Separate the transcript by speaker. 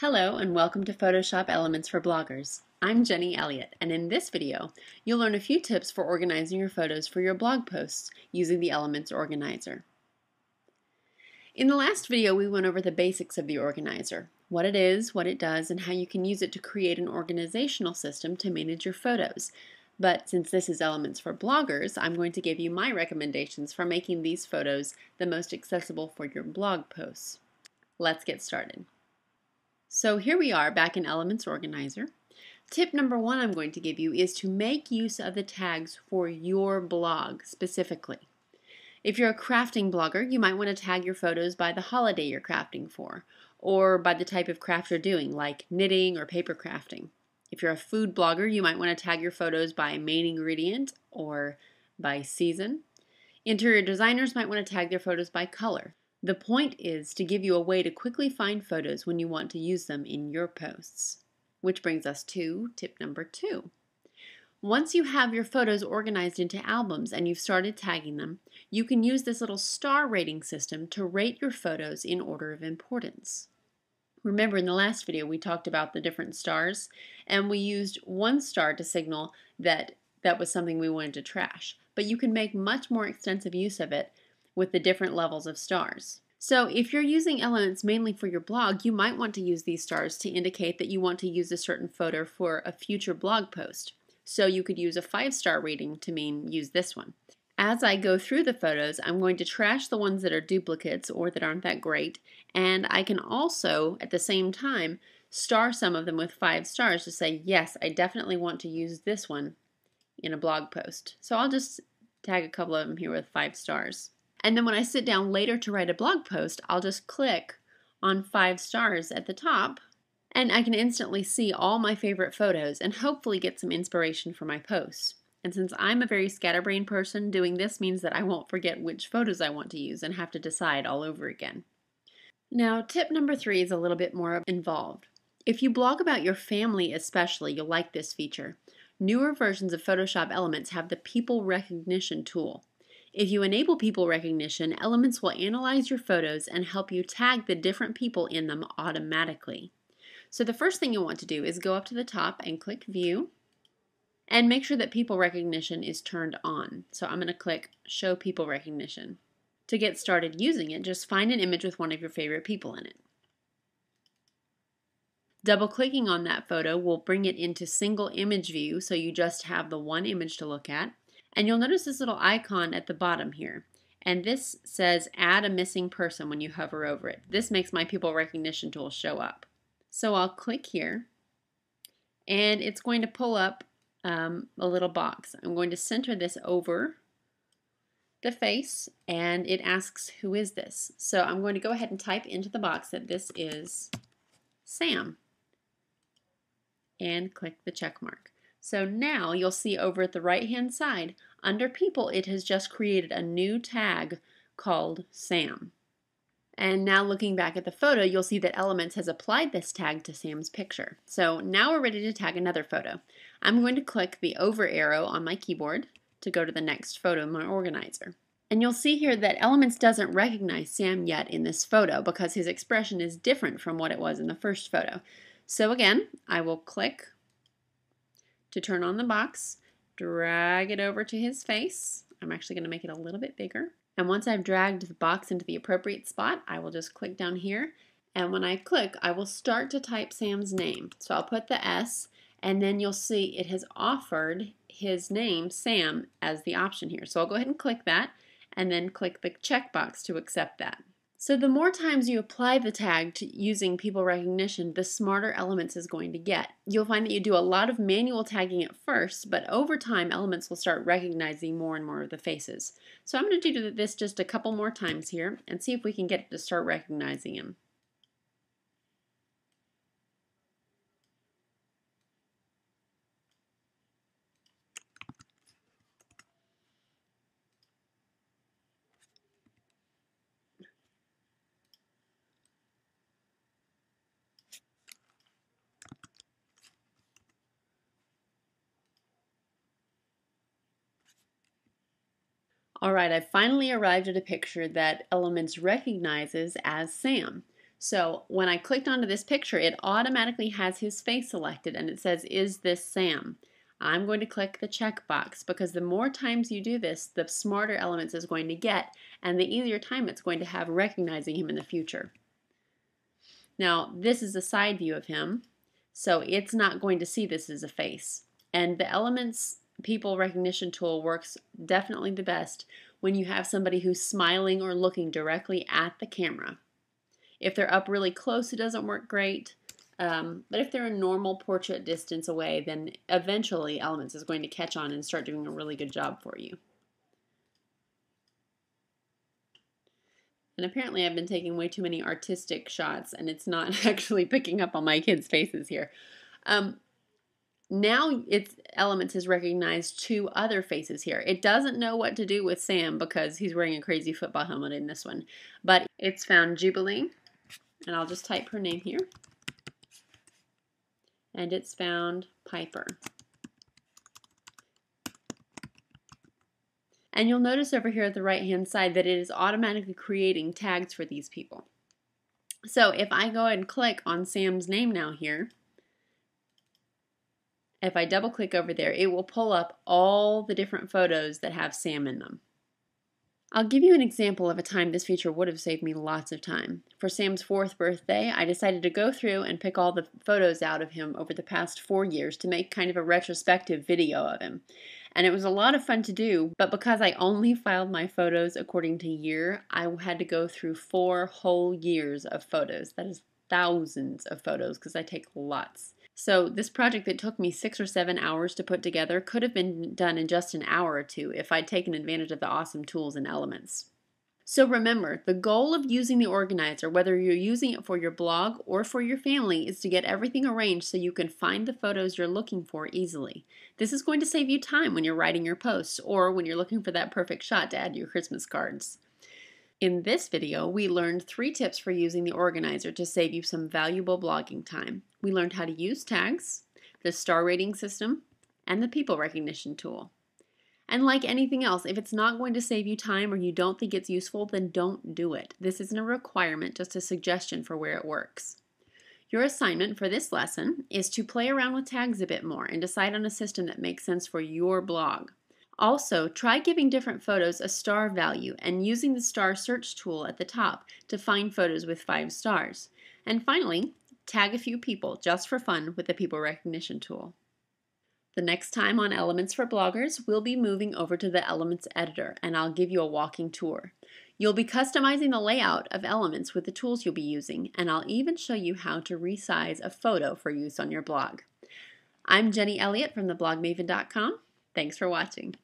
Speaker 1: Hello and welcome to Photoshop Elements for Bloggers. I'm Jenny Elliott, and in this video you'll learn a few tips for organizing your photos for your blog posts using the Elements Organizer. In the last video we went over the basics of the organizer, what it is, what it does, and how you can use it to create an organizational system to manage your photos. But since this is Elements for Bloggers, I'm going to give you my recommendations for making these photos the most accessible for your blog posts. Let's get started. So here we are back in Elements Organizer. Tip number one I'm going to give you is to make use of the tags for your blog specifically. If you're a crafting blogger, you might want to tag your photos by the holiday you're crafting for, or by the type of craft you're doing, like knitting or paper crafting. If you're a food blogger, you might want to tag your photos by main ingredient or by season. Interior designers might want to tag their photos by color. The point is to give you a way to quickly find photos when you want to use them in your posts. Which brings us to tip number two. Once you have your photos organized into albums and you've started tagging them, you can use this little star rating system to rate your photos in order of importance. Remember, in the last video we talked about the different stars, and we used 1 star to signal that that was something we wanted to trash. But you can make much more extensive use of it with the different levels of stars. So if you're using Elements mainly for your blog, you might want to use these stars to indicate that you want to use a certain photo for a future blog post. So you could use a 5-star rating to mean use this one. As I go through the photos, I'm going to trash the ones that are duplicates or that aren't that great, and I can also, at the same time, star some of them with 5 stars to say, yes, I definitely want to use this one in a blog post. So I'll just tag a couple of them here with 5 stars. And then when I sit down later to write a blog post, I'll just click on 5 stars at the top, and I can instantly see all my favorite photos and hopefully get some inspiration for my posts. And since I'm a very scatterbrained person, doing this means that I won't forget which photos I want to use and have to decide all over again. Now, tip number 3 is a little bit more involved. If you blog about your family especially, you'll like this feature. Newer versions of Photoshop Elements have the people recognition tool. If you enable people recognition, Elements will analyze your photos and help you tag the different people in them automatically. So the first thing you'll want to do is go up to the top and click View and make sure that people recognition is turned on. So I'm going to click Show People Recognition. To get started using it, just find an image with one of your favorite people in it. Double-clicking on that photo will bring it into single image view, so you just have the one image to look at. And you'll notice this little icon at the bottom here. And this says add a missing person when you hover over it. This makes my people recognition tool show up. So I'll click here and it's going to pull up a little box. I'm going to center this over the face and it asks who is this. So I'm going to go ahead and type into the box that this is Sam and click the check mark. So now you'll see over at the right hand side, under people, it has just created a new tag called Sam. And now looking back at the photo, you'll see that Elements has applied this tag to Sam's picture. So now we're ready to tag another photo. I'm going to click the over arrow on my keyboard to go to the next photo in my organizer. And you'll see here that Elements doesn't recognize Sam yet in this photo because his expression is different from what it was in the first photo. So again, I will click to turn on the box, drag it over to his face. I'm actually going to make it a little bit bigger. And once I've dragged the box into the appropriate spot, I will just click down here. And when I click, I will start to type Sam's name. So I'll put the S, and then you'll see it has offered his name, Sam, as the option here. So I'll go ahead and click that, and then click the checkbox to accept that. So the more times you apply the tag to using people recognition, the smarter Elements is going to get. You'll find that you do a lot of manual tagging at first, but over time Elements will start recognizing more and more of the faces. So I'm going to do this just a couple more times here and see if we can get it to start recognizing him. Alright, I've finally arrived at a picture that Elements recognizes as Sam. So when I clicked onto this picture, it automatically has his face selected and it says, "Is this Sam?" I'm going to click the checkbox because the more times you do this, the smarter Elements is going to get and the easier time it's going to have recognizing him in the future. Now, this is a side view of him, so it's not going to see this as a face. And the Elements people recognition tool works definitely the best when you have somebody who's smiling or looking directly at the camera. If they're up really close, it doesn't work great. But if they're a normal portrait distance away, then eventually Elements is going to catch on and start doing a really good job for you. And apparently I've been taking way too many artistic shots and it's not actually picking up on my kids' faces here. Now Elements has recognized two other faces here. It doesn't know what to do with Sam because he's wearing a crazy football helmet in this one. But it's found Jubilee, and I'll just type her name here. And it's found Piper. And you'll notice over here at the right-hand side that it is automatically creating tags for these people. So if I go and click on Sam's name now here, if I double click over there, it will pull up all the different photos that have Sam in them. I'll give you an example of a time this feature would have saved me lots of time. For Sam's 4th birthday, I decided to go through and pick all the photos out of him over the past 4 years to make kind of a retrospective video of him. And it was a lot of fun to do, but because I only filed my photos according to year, I had to go through 4 whole years of photos. That is thousands of photos because I take lots. So this project that took me 6 or 7 hours to put together could have been done in just an hour or two if I'd taken advantage of the awesome tools and Elements. So remember, the goal of using the organizer, whether you're using it for your blog or for your family, is to get everything arranged so you can find the photos you're looking for easily. This is going to save you time when you're writing your posts or when you're looking for that perfect shot to add to your Christmas cards. In this video, we learned 3 tips for using the organizer to save you some valuable blogging time. We learned how to use tags, the star rating system, and the people recognition tool. And like anything else, if it's not going to save you time or you don't think it's useful, then don't do it. This isn't a requirement, just a suggestion for where it works. Your assignment for this lesson is to play around with tags a bit more and decide on a system that makes sense for your blog. Also, try giving different photos a star value and using the star search tool at the top to find photos with 5 stars. And finally, tag a few people just for fun with the people recognition tool. The next time on Elements for Bloggers, we'll be moving over to the Elements editor and I'll give you a walking tour. You'll be customizing the layout of Elements with the tools you'll be using, and I'll even show you how to resize a photo for use on your blog. I'm Jenny Elliott from theblogmaven.com. Thanks for watching.